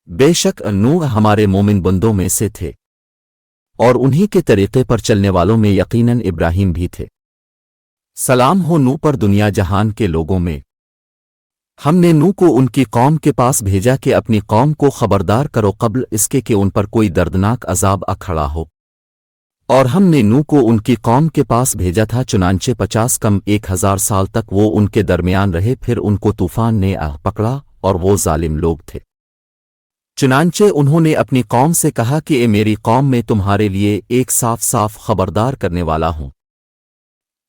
بے شک نوح ہمارے مومن بندوں میں سے تھے اور انہی کے طریقے پر چلنے والوں میں یقیناً ابراہیم بھی تھے۔ سلام ہو نوح پر دنیا جہان کے لوگوں میں۔ ہم نے نوح کو ان کی قوم کے پاس بھیجا کہ اپنی قوم کو خبردار کرو قبل اس کے کہ ان پر کوئی دردناک عذاب آ کھڑا ہو۔ اور ہم نے نوح کو ان کی قوم کے پاس بھیجا تھا، چنانچہ 50 کم 1000 سال تک وہ ان کے درمیان رہے، پھر ان کو طوفان نے آ پکڑا اور وہ ظالم لوگ تھے۔ چنانچہ انہوں نے اپنی قوم سے کہا کہ اے میری قوم، میں تمہارے لیے ایک صاف صاف خبردار کرنے والا ہوں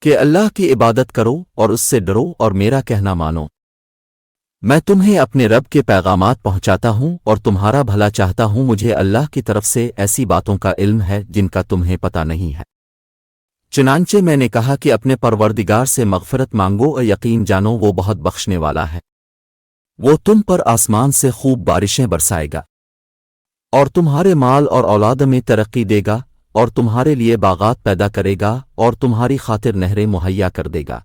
کہ اللہ کی عبادت کرو اور اس سے ڈرو اور میرا کہنا مانو۔ میں تمہیں اپنے رب کے پیغامات پہنچاتا ہوں اور تمہارا بھلا چاہتا ہوں، مجھے اللہ کی طرف سے ایسی باتوں کا علم ہے جن کا تمہیں پتہ نہیں ہے۔ چنانچہ میں نے کہا کہ اپنے پروردگار سے مغفرت مانگو اور یقین جانو وہ بہت بخشنے والا ہے، وہ تم پر آسمان سے خوب بارشیں برسائے گا اور تمہارے مال اور اولاد میں ترقی دے گا اور تمہارے لیے باغات پیدا کرے گا اور تمہاری خاطر نہریں مہیا کر دے گا۔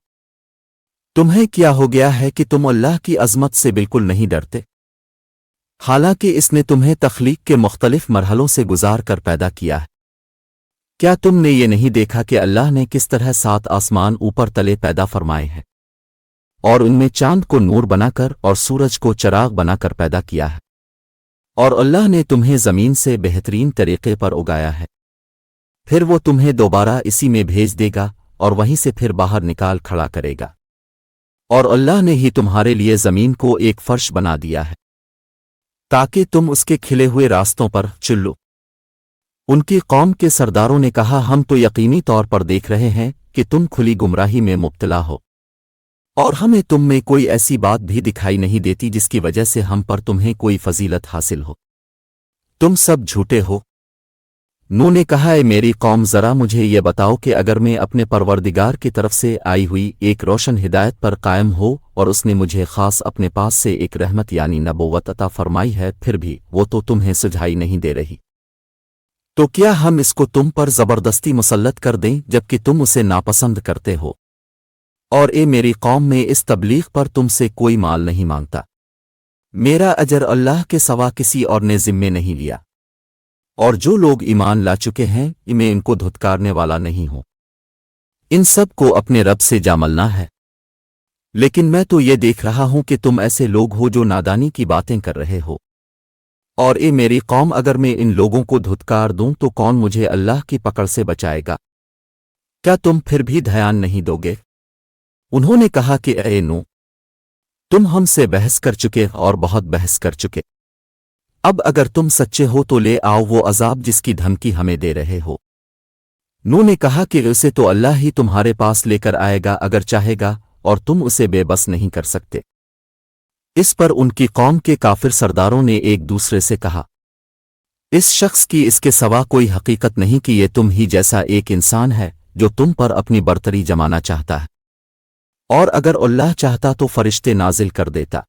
تمہیں کیا ہو گیا ہے کہ تم اللہ کی عظمت سے بالکل نہیں ڈرتے، حالانکہ اس نے تمہیں تخلیق کے مختلف مرحلوں سے گزار کر پیدا کیا ہے؟ کیا تم نے یہ نہیں دیکھا کہ اللہ نے کس طرح 7 آسمان اوپر تلے پیدا فرمائے ہیں اور ان میں چاند کو نور بنا کر اور سورج کو چراغ بنا کر پیدا کیا ہے؟ اور اللہ نے تمہیں زمین سے بہترین طریقے پر اگایا ہے، پھر وہ تمہیں دوبارہ اسی میں بھیج دے گا اور وہیں سے پھر باہر نکال کھڑا کرے گا۔ اور اللہ نے ہی تمہارے لیے زمین کو ایک فرش بنا دیا ہے تاکہ تم اس کے کھلے ہوئے راستوں پر چلو۔ ان کی قوم کے سرداروں نے کہا، ہم تو یقینی طور پر دیکھ رہے ہیں کہ تم کھلی گمراہی میں مبتلا ہو، اور ہمیں تم میں کوئی ایسی بات بھی دکھائی نہیں دیتی جس کی وجہ سے ہم پر تمہیں کوئی فضیلت حاصل ہو، تم سب جھوٹے ہو۔ نوح نے کہا، اے میری قوم، ذرا مجھے یہ بتاؤ کہ اگر میں اپنے پروردگار کی طرف سے آئی ہوئی ایک روشن ہدایت پر قائم ہو اور اس نے مجھے خاص اپنے پاس سے ایک رحمت یعنی نبوت عطا فرمائی ہے، پھر بھی وہ تو تمہیں سجھائی نہیں دے رہی، تو کیا ہم اس کو تم پر زبردستی مسلط کر دیں جبکہ تم اسے ناپسند کرتے ہو؟ اور اے میری قوم، میں اس تبلیغ پر تم سے کوئی مال نہیں مانگتا، میرا اجر اللہ کے سوا کسی اور نے ذمے نہیں لیا، اور جو لوگ ایمان لا چکے ہیں میں ان کو دھتکارنے والا نہیں ہوں، ان سب کو اپنے رب سے جا ملنا ہے۔ لیکن میں تو یہ دیکھ رہا ہوں کہ تم ایسے لوگ ہو جو نادانی کی باتیں کر رہے ہو۔ اور اے میری قوم، اگر میں ان لوگوں کو دھتکار دوں تو کون مجھے اللہ کی پکڑ سے بچائے گا؟ کیا تم پھر بھی دھیان نہیں دو گے؟ انہوں نے کہا کہ اے نوح، تم ہم سے بحث کر چکے اور بہت بحث کر چکے، اب اگر تم سچے ہو تو لے آؤ وہ عذاب جس کی دھمکی ہمیں دے رہے ہو۔ نوح نے کہا کہ اسے تو اللہ ہی تمہارے پاس لے کر آئے گا اگر چاہے گا، اور تم اسے بے بس نہیں کر سکتے۔ اس پر ان کی قوم کے کافر سرداروں نے ایک دوسرے سے کہا، اس شخص کی اس کے سوا کوئی حقیقت نہیں کہ یہ تم ہی جیسا ایک انسان ہے جو تم پر اپنی برتری جمانا چاہتا ہے، اور اگر اللہ چاہتا تو فرشتے نازل کر دیتا۔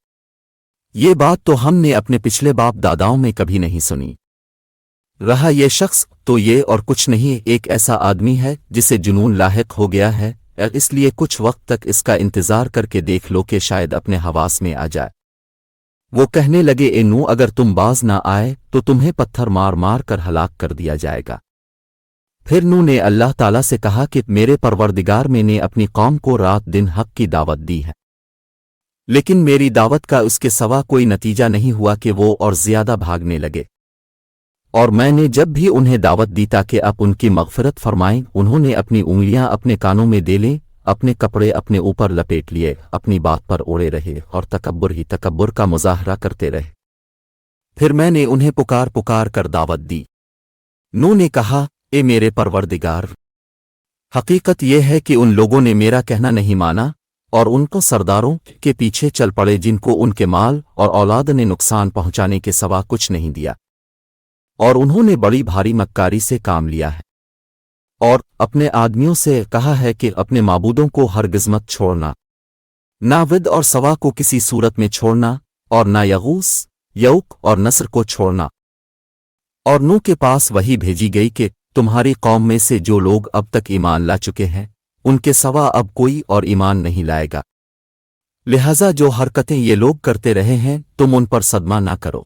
یہ بات تو ہم نے اپنے پچھلے باپ داداؤں میں کبھی نہیں سنی۔ رہا یہ شخص تو یہ اور کچھ نہیں، ایک ایسا آدمی ہے جسے جنون لاحق ہو گیا ہے، اس لیے کچھ وقت تک اس کا انتظار کر کے دیکھ لو کہ شاید اپنے حواس میں آ جائے۔ وہ کہنے لگے، اے نوح، اگر تم باز نہ آئے تو تمہیں پتھر مار مار کر ہلاک کر دیا جائے گا۔ پھر نوح نے اللہ تعالیٰ سے کہا کہ میرے پروردگار، میں نے اپنی قوم کو رات دن حق کی دعوت دی ہے، لیکن میری دعوت کا اس کے سوا کوئی نتیجہ نہیں ہوا کہ وہ اور زیادہ بھاگنے لگے، اور میں نے جب بھی انہیں دعوت دی تاکہ اب ان کی مغفرت فرمائیں، انہوں نے اپنی انگلیاں اپنے کانوں میں دے لیں، اپنے کپڑے اپنے اوپر لپیٹ لیے، اپنی بات پر اڑے رہے اور تکبر ہی تکبر کا مظاہرہ کرتے رہے۔ پھر میں نے انہیں پکار پکار کر دعوت دی۔ نوح نے کہا، اے میرے پروردگار، حقیقت یہ ہے کہ ان لوگوں نے میرا کہنا نہیں مانا اور ان کو سرداروں کے پیچھے چل پڑے جن کو ان کے مال اور اولاد نے نقصان پہنچانے کے سوا کچھ نہیں دیا، اور انہوں نے بڑی بھاری مکاری سے کام لیا ہے، اور اپنے آدمیوں سے کہا ہے کہ اپنے معبودوں کو ہرگز مت چھوڑنا، نہ ود اور سوا کو کسی صورت میں چھوڑنا، اور نہ یغوث، یعوق اور نصر کو چھوڑنا۔ اور نوح کے پاس وحی بھیجی گئی کہ تمہاری قوم میں سے جو لوگ اب تک ایمان لا چکے ہیں ان کے سوا اب کوئی اور ایمان نہیں لائے گا، لہذا جو حرکتیں یہ لوگ کرتے رہے ہیں تم ان پر صدمہ نہ کرو۔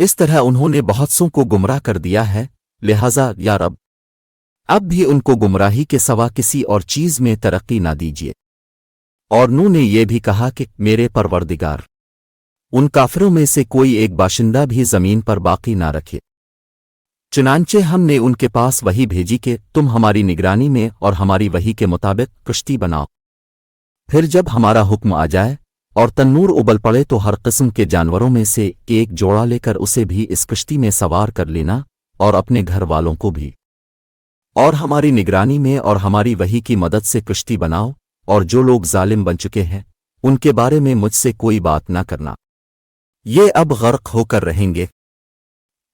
इस तरह उन्होंने बहुत सों को गुमराह कर दिया है, लिहाजा या रब अब भी उनको गुमराही के सिवा किसी और चीज में तरक्की ना दीजिए। और नूह ने यह भी कहा कि मेरे परवरदिगार, उन काफिरों में से कोई एक बाशिंदा भी जमीन पर बाकी ना रखे। चुनांचे हमने उनके पास वही भेजी कि तुम हमारी निगरानी में और हमारी वही के मुताबिक कश्ती बनाओ। फिर जब हमारा हुक्म आ जाए और तन्नूर उबल पड़े तो हर किस्म के जानवरों में से एक जोड़ा लेकर उसे भी इस कश्ती में सवार कर लेना और अपने घर वालों को भी। और हमारी निगरानी में और हमारी वही की मदद से कश्ती बनाओ, और जो लोग जालिम बन चुके हैं उनके बारे में मुझसे कोई बात ना करना, ये अब गर्क होकर रहेंगे।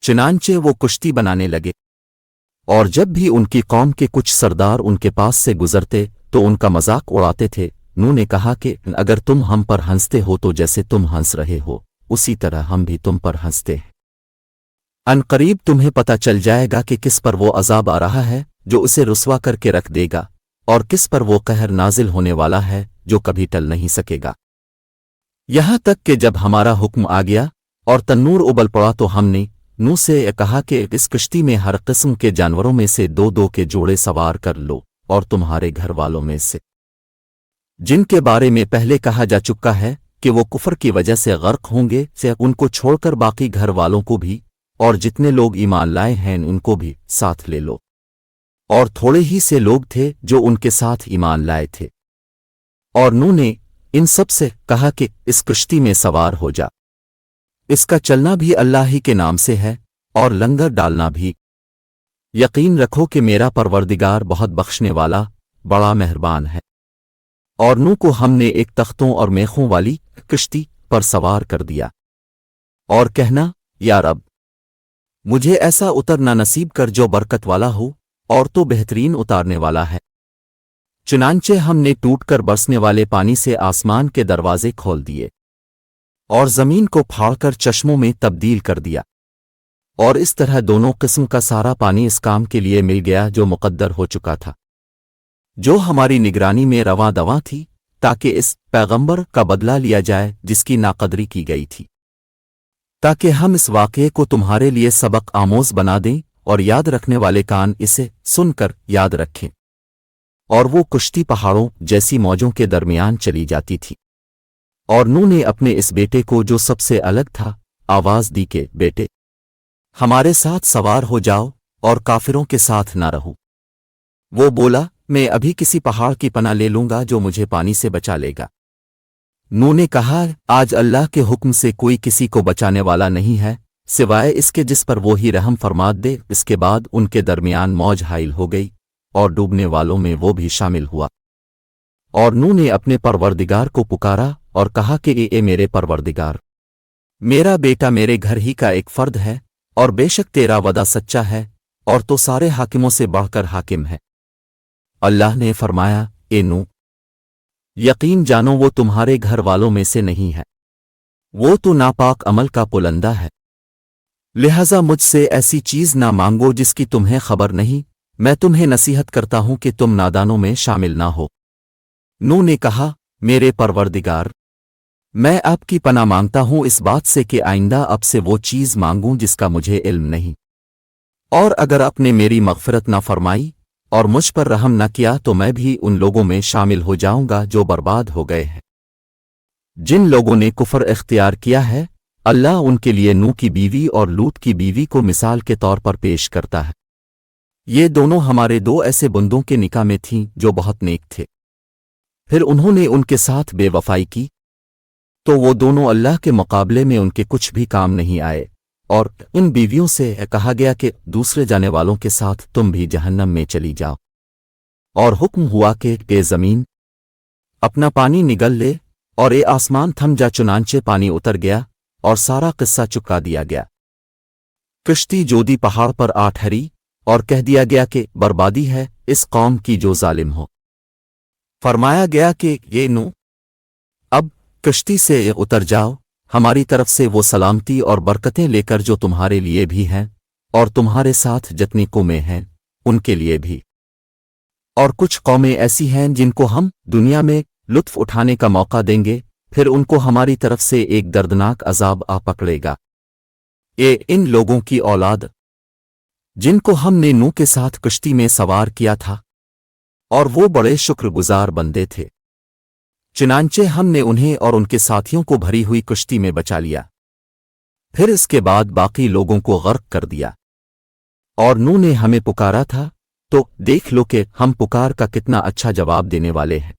चुनांचे वो कश्ती बनाने लगे, और जब भी उनकी कौम के कुछ सरदार उनके पास से गुजरते तो उनका मजाक उड़ाते थे। नूह ने कहा कि अगर तुम हम पर हंसते हो तो जैसे तुम हंस रहे हो उसी तरह हम भी तुम पर हंसते हैं। अनकरीब तुम्हें पता चल जाएगा कि किस पर वो अजाब आ रहा है जो उसे रुस्वा करके रख देगा, और किस पर वो कहर नाजिल होने वाला है जो कभी टल नहीं सकेगा। यहां तक कि जब हमारा हुक्म आ गया और तन्नूर उबल पड़ा तो हमने नूह से यह कहा कि इस कश्ती में हर किस्म के जानवरों में से दो दो के जोड़े सवार कर लो, और तुम्हारे घर वालों में से जिनके बारे में पहले कहा जा चुका है कि वो कुफर की वजह से गर्क होंगे, से उनको छोड़कर बाकी घर वालों को भी और जितने लोग ईमान लाए हैं उनको भी साथ ले लो। और थोड़े ही से लोग थे जो उनके साथ ईमान लाए थे। और नूह ने इन सब से कहा कि इस कश्ती में सवार हो जा, इसका चलना भी अल्लाह ही के नाम से है और लंगर डालना भी। यकीन रखो कि मेरा परवरदिगार बहुत बख्शने वाला बड़ा मेहरबान है। और नूह को हमने एक तख्तों और मेखों वाली कश्ती पर सवार कर दिया, और कहना, या रब, मुझे ऐसा उतरना नसीब कर जो बरकत वाला हो और तो बेहतरीन उतारने वाला है। चुनांचे हमने टूटकर बरसने वाले पानी से आसमान के दरवाजे खोल दिए और जमीन को फाड़कर चश्मों में तब्दील कर दिया, और इस तरह दोनों किस्म का सारा पानी इस काम के लिए मिल गया जो मुकद्दर हो चुका था, जो हमारी निगरानी में रवां दवां थी, ताकि इस पैगंबर का बदला लिया जाए जिसकी नाकदरी की गई थी, ताकि हम इस वाक़ये को तुम्हारे लिए सबक आमोज बना दें और याद रखने वाले कान इसे सुनकर याद रखें। और वो कश्ती पहाड़ों जैसी मौजों के दरमियान चली जाती थी। और नूह ने अपने इस बेटे को जो सबसे अलग था आवाज दी कि बेटे, हमारे साथ सवार हो जाओ और काफिरों के साथ ना रहो। वो बोला, मैं अभी किसी पहाड़ की पनाह ले लूंगा जो मुझे पानी से बचा लेगा। नूह ने कहा, आज अल्लाह के हुक्म से कोई किसी को बचाने वाला नहीं है सिवाय इसके जिस पर वो ही रहम फरमा दे। इसके बाद उनके दरमियान मौज हाइल हो गई और डूबने वालों में वो भी शामिल हुआ। और नूह ने अपने परवरदिगार को पुकारा और कहा कि ए मेरे परवरदिगार, मेरा बेटा मेरे घर ही का एक फर्द है और बेशक तेरा वदा सच्चा है और तो सारे हाकिमों से बढ़कर हाकिम है। अल्लाह ने फरमाया, ए नूह, यकीन जानो वो तुम्हारे घर वालों में से नहीं है, वो तो नापाक अमल का पुलंदा है। लिहाजा मुझसे ऐसी चीज ना मांगो जिसकी तुम्हें खबर नहीं। मैं तुम्हें नसीहत करता हूं कि तुम नादानों में शामिल ना हो। नूह ने कहा, मेरे परवरदिगार, मैं आपकी पनाह मांगता हूं इस बात से कि आइंदा अब से वो चीज मांगूं जिसका मुझे इल्म नहीं, और अगर आपने मेरी मग़फ़िरत ना फरमाई और मुझ पर रहम न किया तो मैं भी उन लोगों में शामिल हो जाऊंगा जो बर्बाद हो गए हैं। जिन लोगों ने कुफर इख्तियार किया है, अल्लाह उनके लिए नूह की बीवी और लूत की बीवी को मिसाल के तौर पर पेश करता है। ये दोनों हमारे दो ऐसे बंदों के निकाह में थीं जो बहुत नेक थे। फिर उन्होंने उनके साथ बेवफाई की तो वो दोनों अल्लाह के मुकाबले में उनके कुछ भी काम नहीं आए, और इन बीवियों से कहा गया कि दूसरे जाने वालों के साथ तुम भी जहन्नम में चली जाओ। और हुक्म हुआ कि ए ज़मीन अपना पानी निगल ले, और ए आसमान थम जा। चुनांचे पानी उतर गया और सारा किस्सा चुका दिया गया। कश्ती जोदी पहाड़ पर आ ठहरी और कह दिया गया कि बर्बादी है इस कौम की जो जालिम हो। फरमाया गया कि ये नूह, अब कश्ती से उतर जाओ, हमारी तरफ से वो सलामती और बरकतें लेकर जो तुम्हारे लिए भी हैं और तुम्हारे साथ जितनी कौमें हैं उनके लिए भी। और कुछ कौमें ऐसी हैं जिनको हम दुनिया में लुत्फ उठाने का मौका देंगे, फिर उनको हमारी तरफ से एक दर्दनाक अजाब आ पकड़ेगा। इन लोगों की औलाद जिनको हमने नूह के साथ कश्ती में सवार किया था, और वो बड़े शुक्रगुजार बंदे थे। चुनांचे हमने उन्हें और उनके साथियों को भरी हुई कश्ती में बचा लिया, फिर इसके बाद बाकी लोगों को गर्क कर दिया। और नूह ने हमें पुकारा था, तो देख लो कि हम पुकार का कितना अच्छा जवाब देने वाले हैं।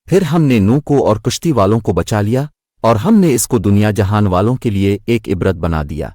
फिर हमने नूह को और कश्ती वालों को बचा लिया, और हमने इसको दुनिया जहान वालों के लिए एक इबरत बना दिया।